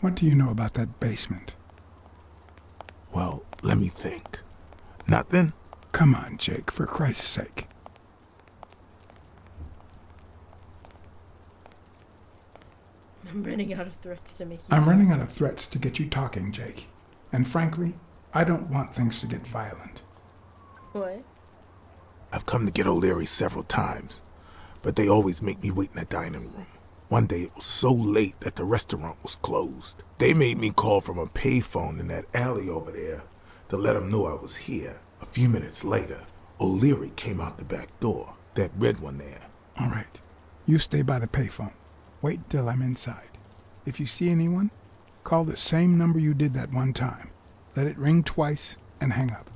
What do you know about that basement? Well, let me think. Nothing? Come on, Jake, for Christ's sake. I'm running out of threats to make you I'm talk. running out of threats to get you talking, Jake. And frankly, I don't want things to get violent. What? I've come to get O'Leary several times, but they always make me wait in the dining room. One day it was so late that the restaurant was closed. They made me call from a payphone in that alley over there to let them know I was here. A few minutes later, O'Leary came out the back door, that red one there. All right. You stay by the payphone. Wait till I'm inside. If you see anyone, call the same number you did that one time. Let it ring twice and hang up.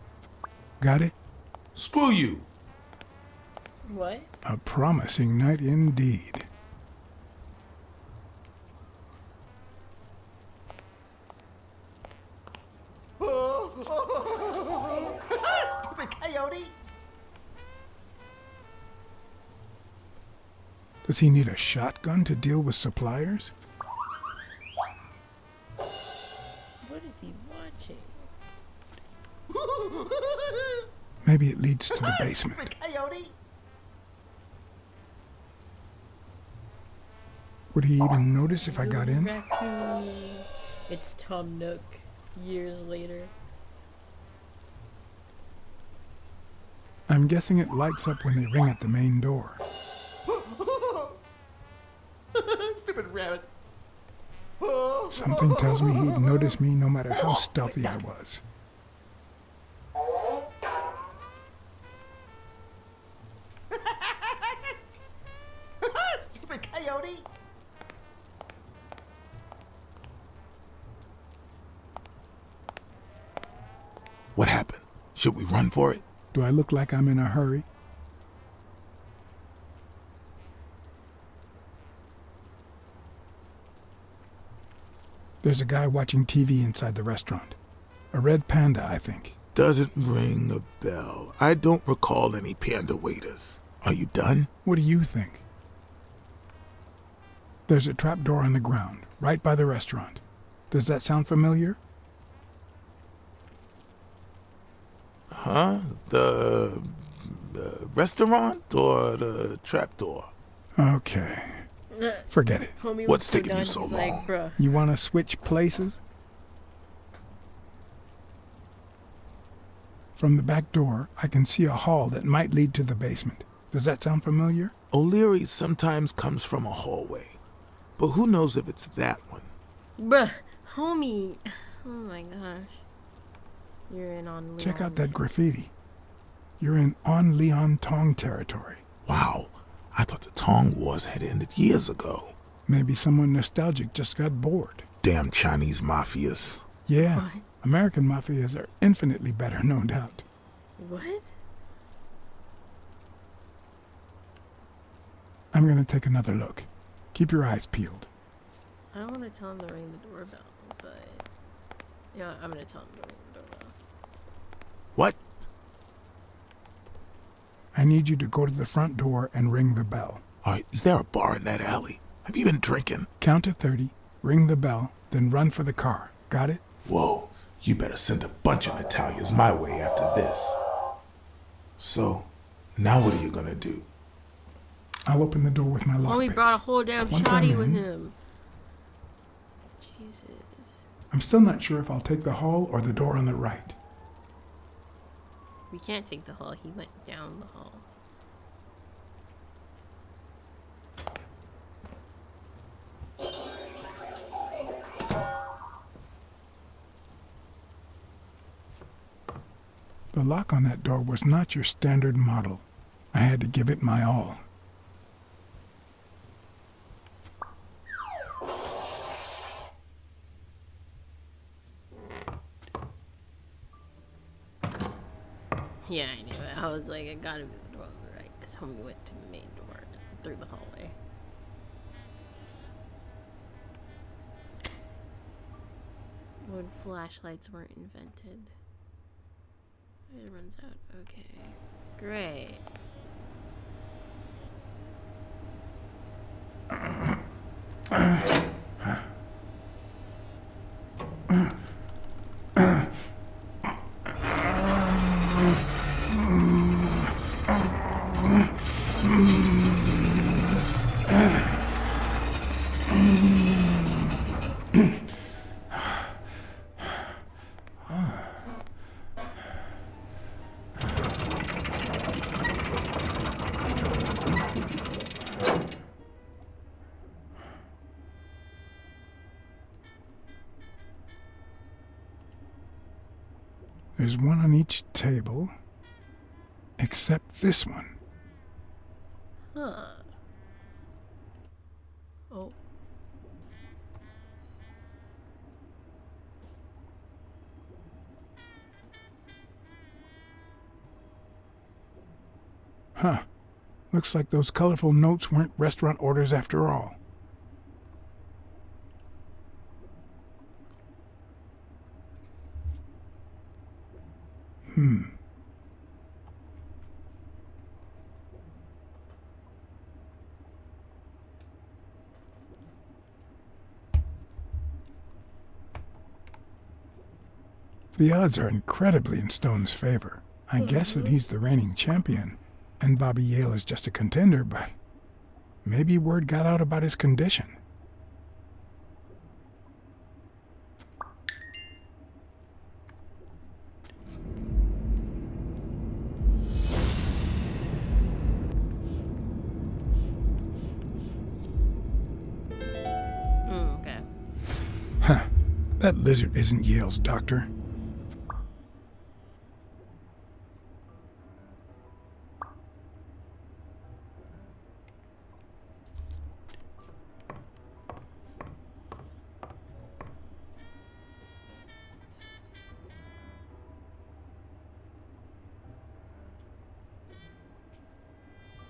Got it? Screw you! What? A promising night indeed. Stupid coyote! Does he need a shotgun to deal with suppliers? What is he watching? Maybe it leads to the basement. Stupid coyote! Would he even notice if I got in? Raccoon. It's Tom Nook. Years later. I'm guessing it lights up when they ring at the main door. Stupid rabbit! Something tells me he'd notice me no matter how stealthy I was. Stupid coyote! What happened? Should we run for it? Do I look like I'm in a hurry? There's a guy watching TV inside the restaurant. A red panda, I think. Doesn't ring a bell. I don't recall any panda waiters. Are you done? What do you think? There's a trapdoor on the ground, right by the restaurant. Does that sound familiar? Huh? The restaurant or the trapdoor? Okay. Forget it. Homie What's was taking you done, so he's long? like, bruh. You want to switch places? From the back door, I can see a hall that might lead to the basement. Does that sound familiar? O'Leary sometimes comes from a hallway, but who knows if it's that one? Bruh. Homie. Oh my gosh. You're in on Leon. Check out that graffiti. You're in On Leon Tong territory. Wow, I thought the Tong Wars had ended years ago. Maybe someone nostalgic just got bored. Damn Chinese mafias. Yeah, What? American mafias are infinitely better, no doubt. What? I'm gonna take another look. Keep your eyes peeled. I don't want to tell him to ring the doorbell, but... Yeah, I'm going to tell him to ring the doorbell. What? I need you to go to the front door and ring the bell. Alright, is there a bar in that alley? Have you been drinking? Count to 30, ring the bell, then run for the car. Got it? Whoa, you better send a bunch of Natalias my way after this. So, now what are you gonna do? I'll open the door with my lock Homie picks. brought a whole damn Once I'm shotty with in, him. Jesus. I'm still not sure if I'll take the hall or the door on the right. We can't take the hall. He went down the hall. The lock on that door was not your standard model. I had to give it my all. Yeah, I knew it. I was like, it gotta be the door on the right. Because homie went to the main door through the hallway. When flashlights weren't invented. It runs out. Okay. Great. There's one on each table, except this one. Huh. Oh. Huh. Looks like those colorful notes weren't restaurant orders after all. The odds are incredibly in Stone's favor. I guess that he's the reigning champion, and Bobby Yale is just a contender, but maybe word got out about his condition. Okay. Huh. That lizard isn't Yale's doctor.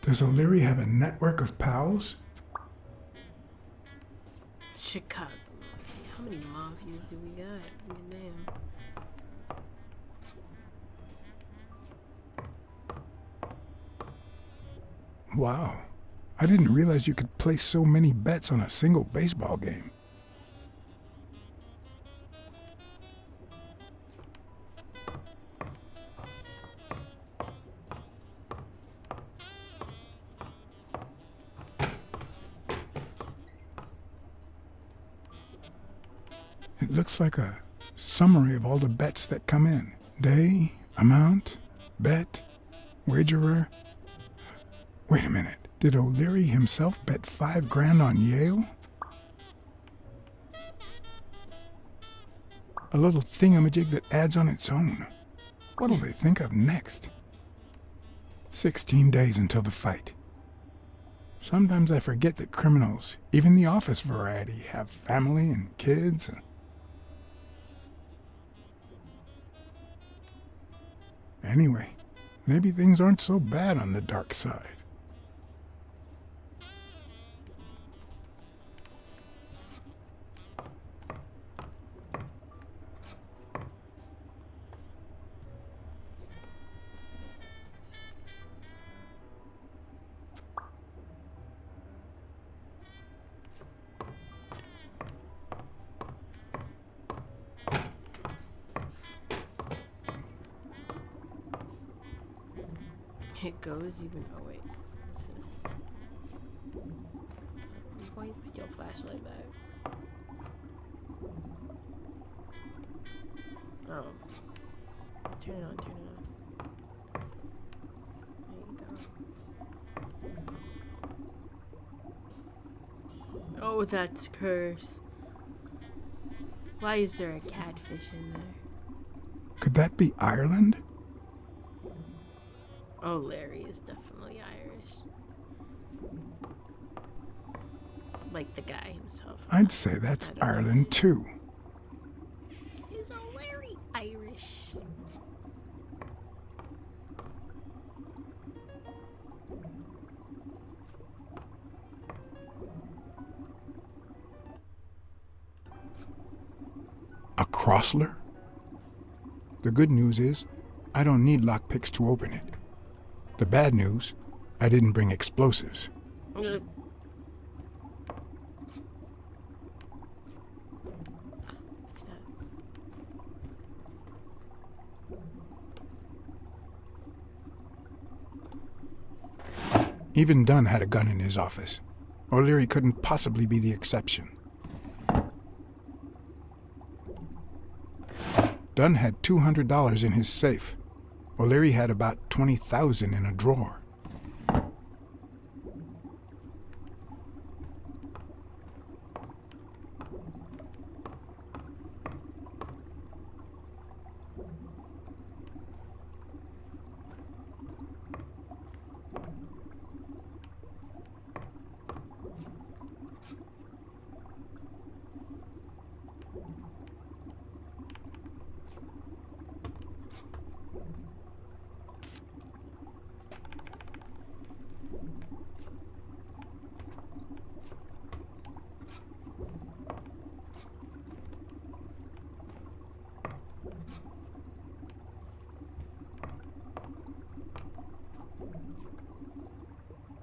Does O'Leary have a network of pals? Chicago Mafia. How many mafias do we got? Damn. Wow. I didn't realize you could place so many bets on a single baseball game. It looks like a summary of all the bets that come in. Day, amount, bet, wagerer. Wait a minute. Did O'Leary himself bet $5,000 on Yale? A little thingamajig that adds on its own. What'll they think of next? 16 days until the fight. Sometimes I forget that criminals, even the office variety, have family and kids. Anyway, maybe things aren't so bad on the dark side. It goes even. Oh wait, what's this? Why you put your flashlight back? Oh, turn it on. Turn it on. There you go. Oh, that's curse. Why is there a catfish in there? Could that be Ireland? Oh, Larry is definitely Irish. Like the guy himself. I'd say that's Ireland too. Is Larry Irish? A Crossler? The good news is, I don't need lockpicks to open it. The bad news, I didn't bring explosives. Even Dunn had a gun in his office. O'Leary couldn't possibly be the exception. Dunn had $200 in his safe. O'Leary had about $20,000 in a drawer.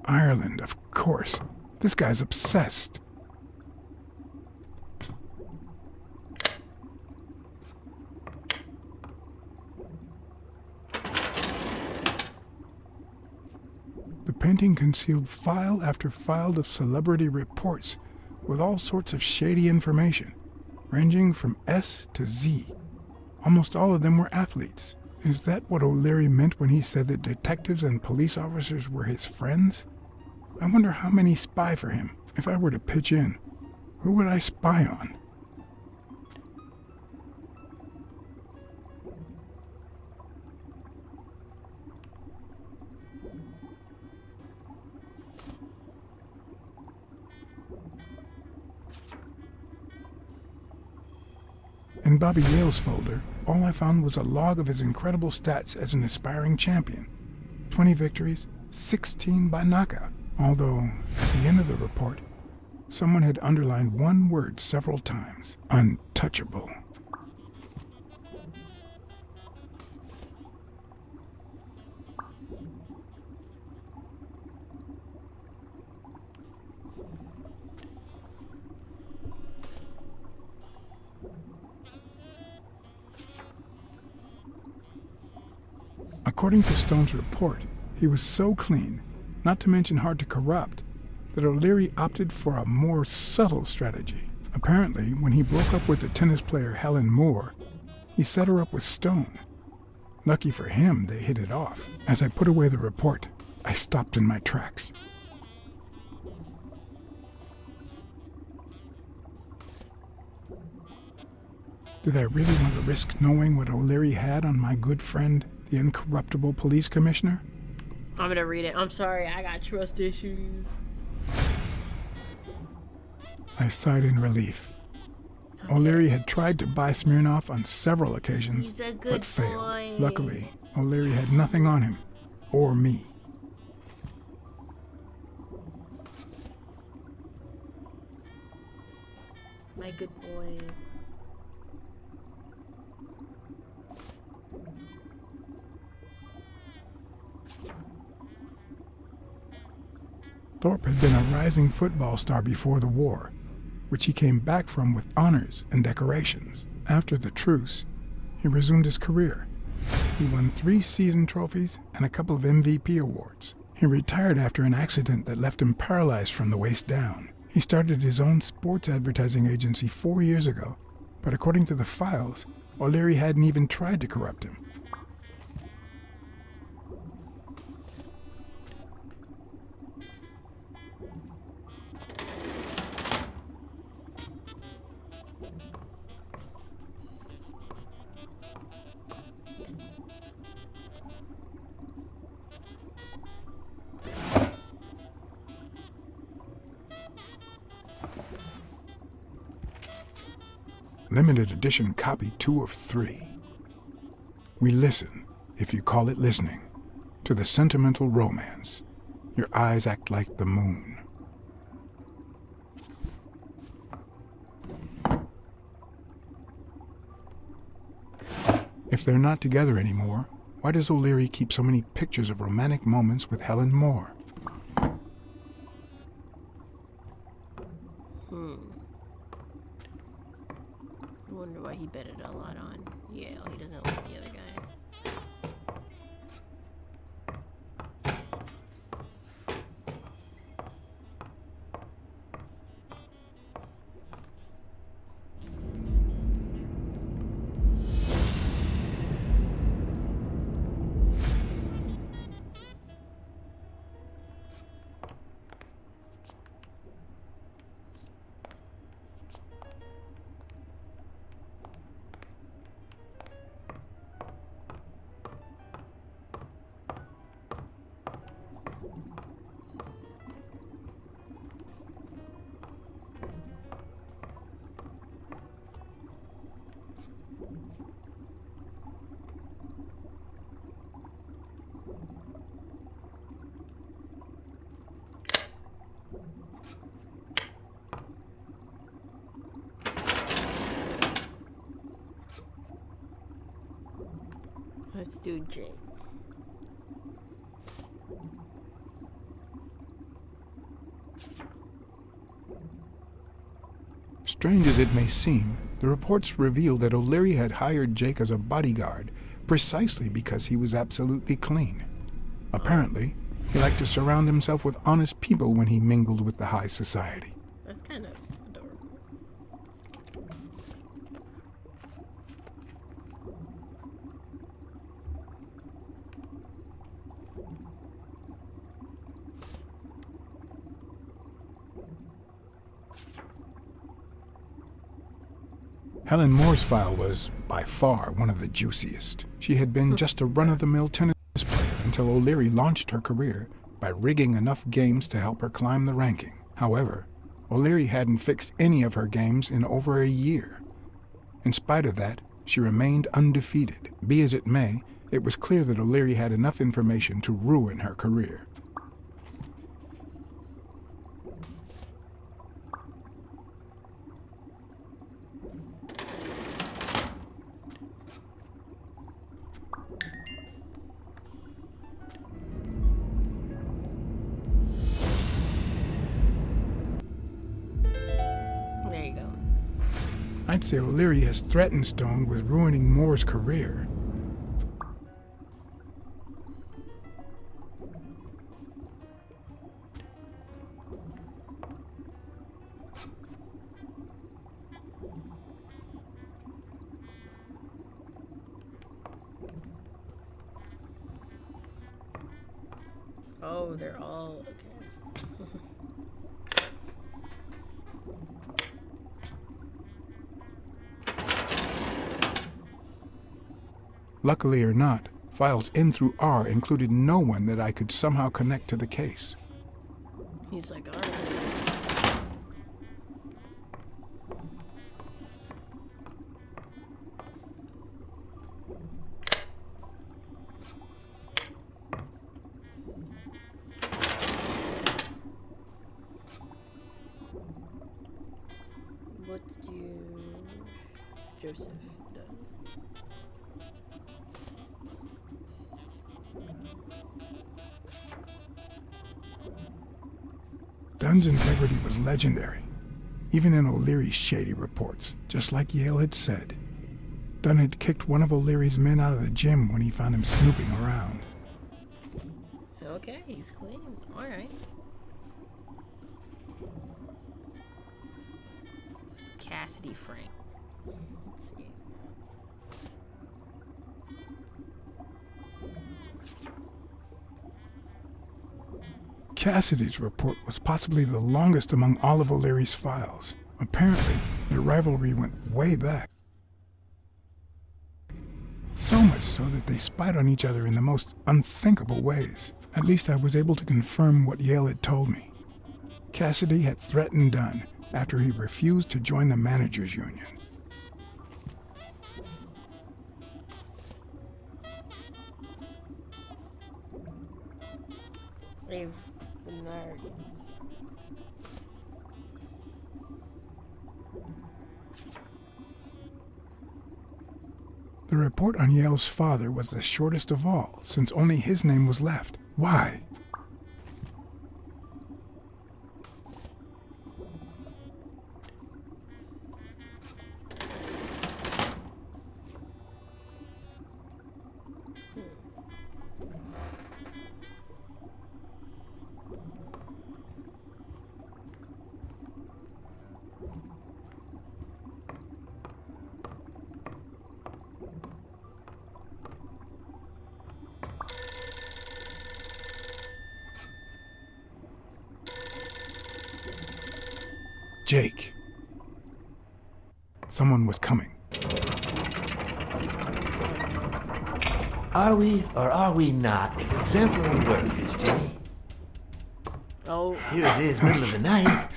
Ireland, of course. This guy's obsessed. The painting concealed file after file of celebrity reports with all sorts of shady information, ranging from S to Z. Almost all of them were athletes. Is that what O'Leary meant when he said that detectives and police officers were his friends? I wonder how many spy for him. If I were to pitch in, who would I spy on? In Bobby Yale's folder, all I found was a log of his incredible stats as an aspiring champion. 20 victories, 16 by knockout. Although, at the end of the report, someone had underlined one word several times: untouchable. According to Stone's report, he was so clean, not to mention hard to corrupt, that O'Leary opted for a more subtle strategy. Apparently, when he broke up with the tennis player Helen Moore, he set her up with Stone. Lucky for him, they hit it off. As I put away the report, I stopped in my tracks. Did I really want to risk knowing what O'Leary had on my good friend, the incorruptible police commissioner? I'm gonna read it. I'm sorry, I got trust issues. I sighed in relief. Okay. O'Leary had tried to buy Smirnoff on several occasions, He's a good but failed. boy. Luckily, O'Leary had nothing on him, or me. My good boy. Thorpe had been a rising football star before the war, which he came back from with honors and decorations. After the truce, he resumed his career. He won 3 season trophies and a couple of MVP awards. He retired after an accident that left him paralyzed from the waist down. He started his own sports advertising agency 4 years ago, but according to the files, O'Leary hadn't even tried to corrupt him. Limited edition copy 2 of 3. We listen, if you call it listening, to the sentimental romance. Your eyes act like the moon. If they're not together anymore, why does O'Leary keep so many pictures of romantic moments with Helen Moore? I wonder why he betted a lot on Yale. He doesn't like the other guy. Let's do Jake. Strange as it may seem, the reports revealed that O'Leary had hired Jake as a bodyguard precisely because he was absolutely clean. Apparently, he liked to surround himself with honest people when he mingled with the high society. That's kind of adorable. Helen Moore's file was, by far, one of the juiciest. She had been just a run-of-the-mill tennis player until O'Leary launched her career by rigging enough games to help her climb the ranking. However, O'Leary hadn't fixed any of her games in over a year. In spite of that, she remained undefeated. Be as it may, it was clear that O'Leary had enough information to ruin her career. There you go. I'd say O'Leary has threatened Stone with ruining Moore's career. Oh, they're all okay. Luckily or not, files N through R included no one that I could somehow connect to the case. He's like, all right. What you, Joseph, done? Dunn's integrity was legendary, even in O'Leary's shady reports, just like Yale had said. Dunn had kicked one of O'Leary's men out of the gym when he found him snooping around. Okay, he's clean. All right. Cassidy Frank. Let's see. Cassidy's report was possibly the longest among all of O'Leary's files. Apparently, their rivalry went way back. So much so that they spied on each other in the most unthinkable ways. At least I was able to confirm what Yale had told me. Cassidy had threatened Dunn after he refused to join the managers' union. They've been married. The report on Yale's father was the shortest of all, since only his name was left. Why? Jake. Someone was coming. Are we or are we not exemplary workers, Jimmy? Oh, Here it is, middle of the night.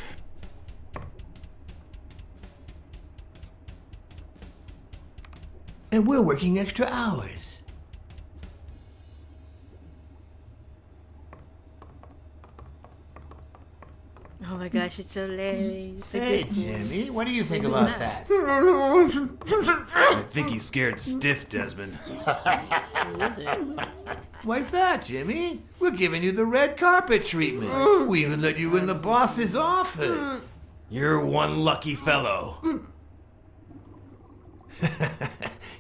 And we're working extra hours. Oh my gosh, it's so hilarious. Hey, Jimmy, what do you think about that? I think he's scared stiff, Desmond. Who is it? Why's that, Jimmy? We're giving you the red carpet treatment. We even let you in the boss's office. You're one lucky fellow.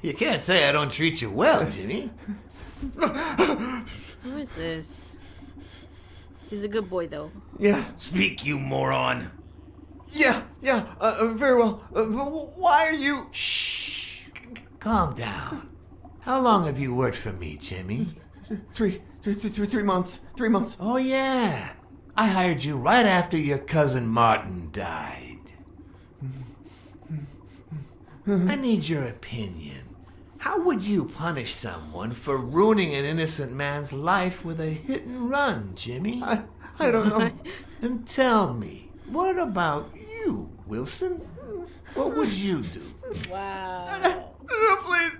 You can't say I don't treat you well, Jimmy. Who is this? He's a good boy, though. Yeah, Speak, you moron. very well. Why are you... Shh. Calm down. How long have you worked for me, Jimmy? 3 months. 3 months. Oh, yeah. I hired you right after your cousin Martin died. I need your opinion. How would you punish someone for ruining an innocent man's life with a hit and run, Jimmy? I don't know. And tell me, what about you, Wilson? What would you do? Wow. No, please.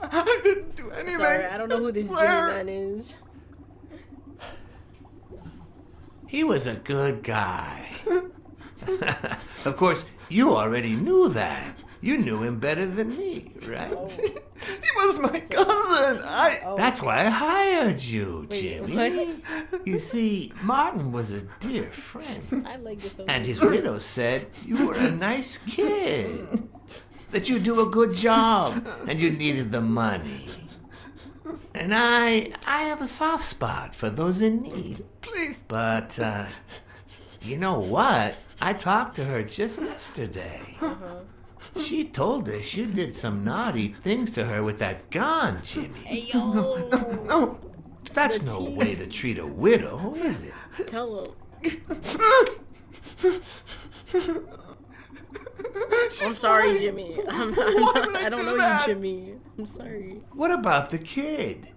I didn't do anything. Sorry, I don't know who this Jimmy man is. He was a good guy. Of course, you already knew that. You knew him better than me, right? He was my cousin. That's why I hired you, Wait, Jimmy. You see, Martin was a dear friend. I like this one. And his widow said you were a nice kid, that you do a good job, and you needed the money. And I have a soft spot for those in need. Please. But, you know what? I talked to her just yesterday. She told us you did some naughty things to her with that gun, Jimmy. Hey, yo. No. That's no way to treat a widow, is it? Tell him. I'm sorry, Jimmy. I don't know that? you, Jimmy. I'm sorry. What about the kid?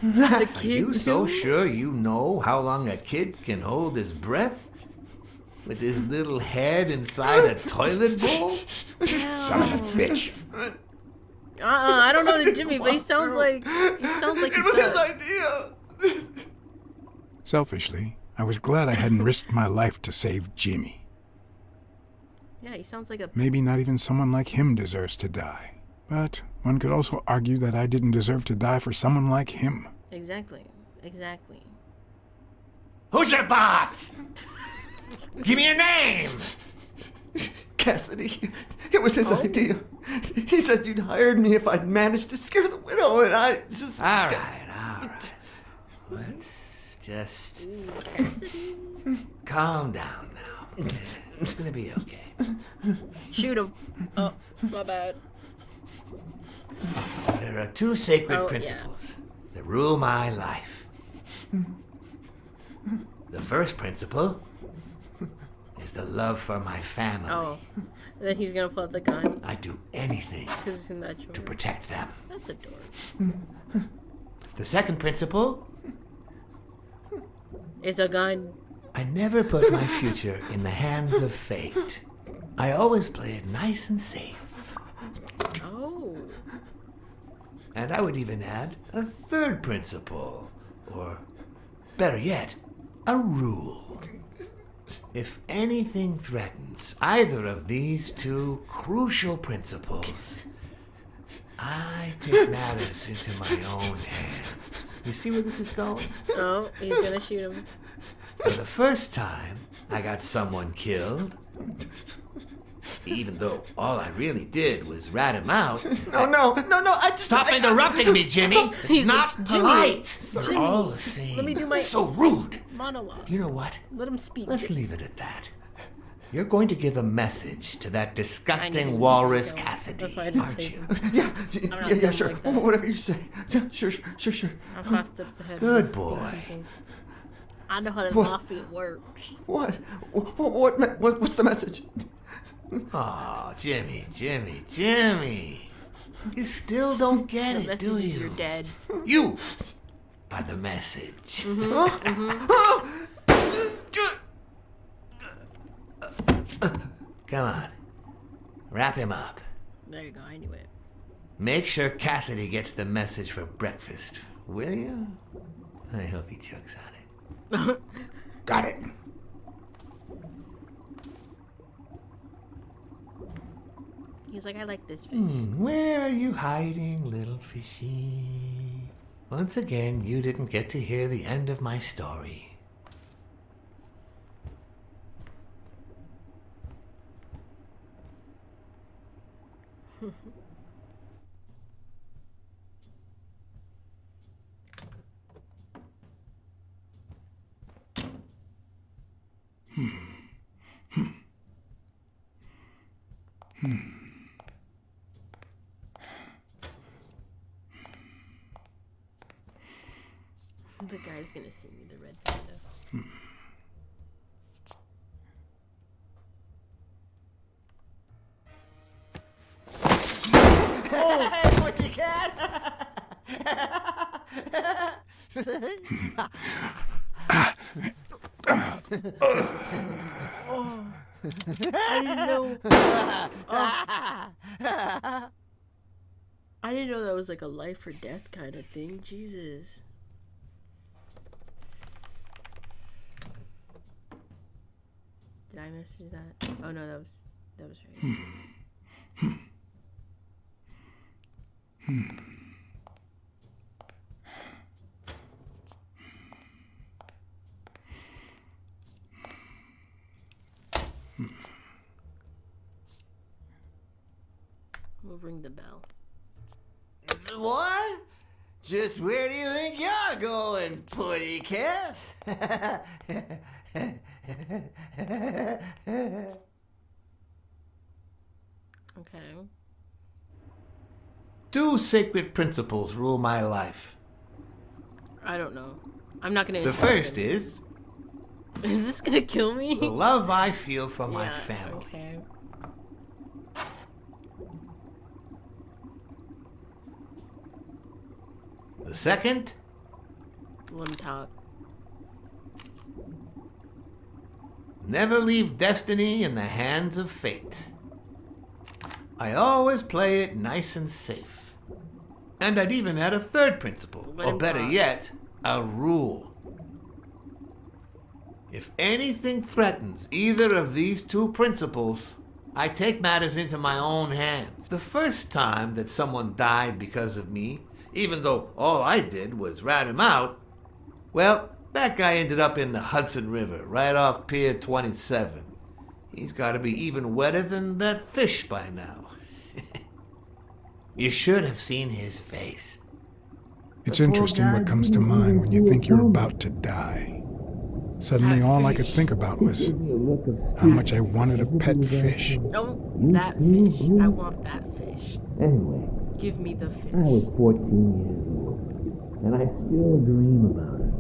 The Are kid. you so too? sure you know how long a kid can hold his breath? With his little head inside a toilet bowl? Son of a bitch. I don't know the Jimmy, but he sounds like It was his idea. Selfishly, I was glad I hadn't risked my life to save Jimmy. Yeah, he sounds like a. Maybe not even someone like him deserves to die. But one could also argue that I didn't deserve to die for someone like him. Exactly. Who's your boss? Give me a name! Cassidy. It was his idea. He said you'd hired me if I'd managed to scare the widow, and I just... All right. Let's just calm down now. Okay? It's gonna be okay. Shoot him. Oh, my bad. There are two sacred Oh, principles that rule my life. The first principle is the love for my family. Oh, and then he's gonna pull out the gun I do anything because it's in that drawer. to protect them. That's adorable. The second principle, It's a gun. I never put my future in the hands of fate. I always play it nice and safe. Oh. And I would even add a third principle, or better yet, a rule. If anything threatens either of these two crucial principles, I take matters into my own hands. You see where this is going? Oh, he's gonna shoot him. For the first time, I got someone killed. Even though all I really did was rat him out. No, I just... Stop interrupting me, Jimmy! It's He's not like, Jimmy, polite! They're Jimmy, all the same. let me do my- So rude! Monologue. You know what? Let him speak. Let's leave it at that. You're going to give a message to that I disgusting knew walrus you were. Cassidy, That's why I didn't aren't say you? Yeah, not sure. like that. Whatever you say. Yeah, sure. I'm 5 steps ahead. Good of these boy. people. I know how the What? mafia works. What? What's the message? Oh, Jimmy. You still don't get The it, message do is you? you're dead. You are the message. Come on. Wrap him up. There you go. I knew it. Make sure Cassidy gets the message for breakfast, will you? I hope he chugs on it. Got it. He's like, I like this fish. Where are you hiding, little fishy? Once again, you didn't get to hear the end of my story. The guy's gonna sing me the red panda. Hey, what you cat? I didn't know. I didn't know that was like a life or death kind of thing. Jesus. Did I message that? Oh no, that was right. We'll ring the bell. What? Just where do you think you're going, putty cat? Okay. 2 sacred principles rule my life. I don't know. I'm not gonna. The first is Is this gonna kill me? the love I feel for my Yeah, family. Okay. The second, Let him talk. never leave destiny in the hands of fate. I always play it nice and safe. And I'd even add a third principle, Let or him better talk. yet, a rule. If anything threatens either of these 2 principles, I take matters into my own hands. The first time that someone died because of me, even though all I did was rat him out, well, that guy ended up in the Hudson River, right off Pier 27. He's got to be even wetter than that fish by now. You should have seen his face. It's interesting what comes to mind when you think you're about to die. Suddenly, That all I could fish. think about was how much I wanted a pet fish. No, that fish. I want that fish. Anyway, Give me the fish. I was 14 years old, and I still dream about her,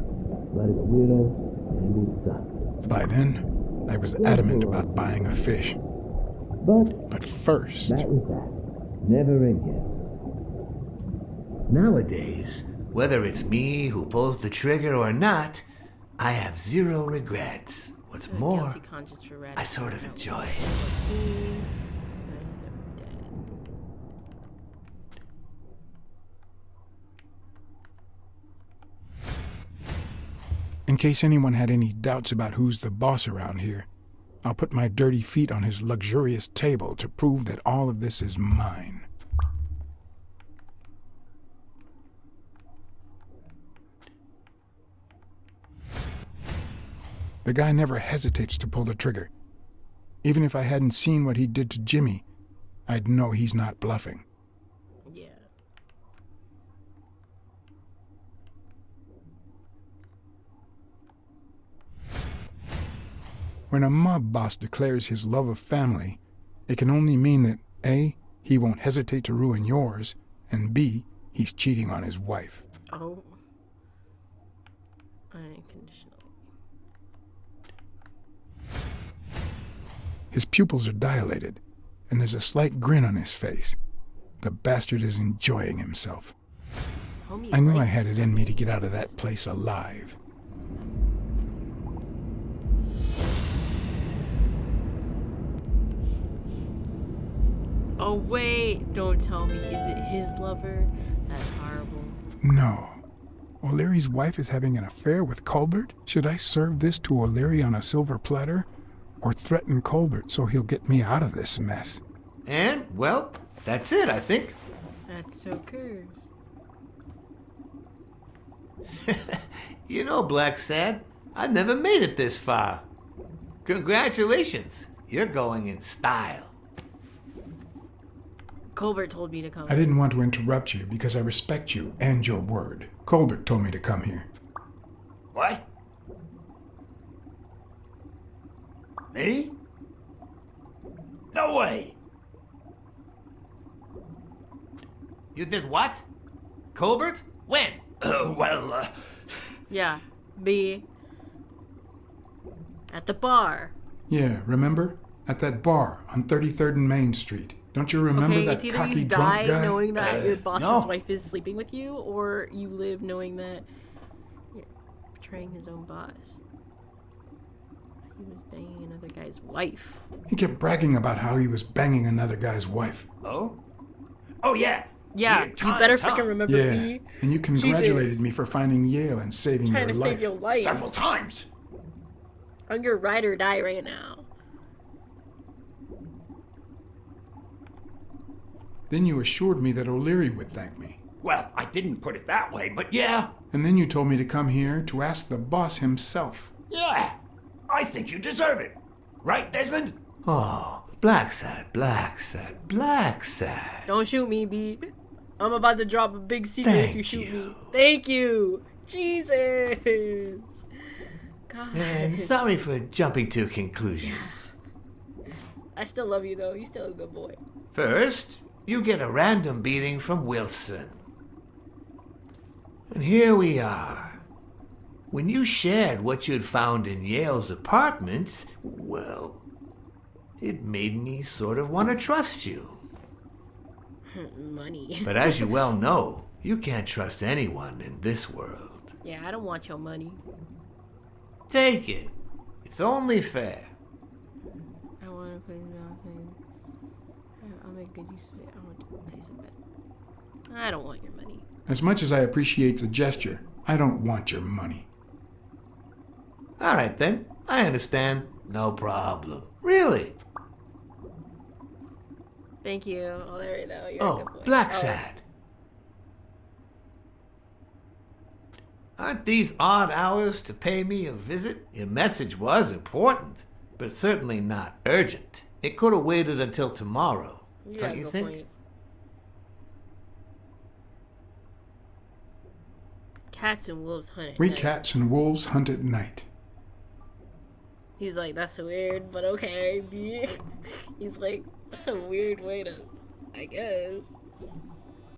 about his widow and his son. By then, I was adamant about buying a fish. But first, was that. Never again. Nowadays, whether it's me who pulls the trigger or not, I have 0 regrets. What's I'm more, guilty conscious for ratting I sort of out enjoy when it. I was 14, and I'm dead. in case anyone had any doubts about who's the boss around here, I'll put my dirty feet on his luxurious table to prove that all of this is mine. The guy never hesitates to pull the trigger. Even if I hadn't seen what he did to Jimmy, I'd know he's not bluffing. Yeah. When a mob boss declares his love of family, it can only mean that A, he won't hesitate to ruin yours, and B, he's cheating on his wife. Oh. Unconditionally. His pupils are dilated, and there's a slight grin on his face. The bastard is enjoying himself. Homie I knew I likes had it in me to get out of that place alive. Oh, wait. Don't tell me. Is it his lover? That's horrible. No, O'Leary's wife is having an affair with Colbert? Should I serve this to O'Leary on a silver platter? Or threaten Colbert so he'll get me out of this mess? And, well, that's it, I think. That's so cursed. You know, Blacksad, I never made it this far. Congratulations. You're going in style. Colbert told me to come. I didn't want to interrupt you because I respect you and your word. Colbert told me to come here. What? Me? No way. You did what? Colbert? When? Well, Yeah, B. At the bar. Yeah, remember? At that bar on 33rd and Main Street. Don't you remember Okay, that it's either cocky you drunk die guy? knowing that your boss's no. wife is sleeping with you, or you live knowing that you're betraying his own boss. He was banging another guy's wife. He kept bragging about how he was banging another guy's wife. oh? Oh, yeah. Yeah, Weird you better times, huh? freaking remember Yeah, B. and you congratulated Jesus. me for finding Yale and saving Trying your to life. save your life. Several times. I'm your ride or die right now. Then you assured me that O'Leary would thank me. Well, I didn't put it that way, but yeah. And then you told me to come here to ask the boss himself. Yeah. I think you deserve it. Right, Desmond? Oh, Blacksad. Don't shoot me, B. I'm about to drop a big secret if Thank you shoot me. you. Thank you. Jesus. God. And sorry for jumping to conclusions. I still love you, though. You're still a good boy. First, you get a random beating from Wilson. And here we are. When you shared what you'd found in Yale's apartment, well, it made me sort of want to trust you. Money. But as you well know, you can't trust anyone in this world. Yeah, I don't want your money. Take it. It's only fair. I want to play the thing. I'll make good use of it. I want to place a bet. I don't want your money. As much as I appreciate the gesture, I don't want your money. All right, then. I understand. No problem. Really? Thank you. Oh, there you go. You're a Oh, good boy. Blacksad. Aren't these odd hours to pay me a visit? Your message was important, but certainly not urgent. It could have waited until tomorrow. You Don't got a you good think? point. Cats and wolves hunt at We night. cats and wolves hunt at night. He's like, that's weird, but okay. B. He's like, that's a weird way to, I guess.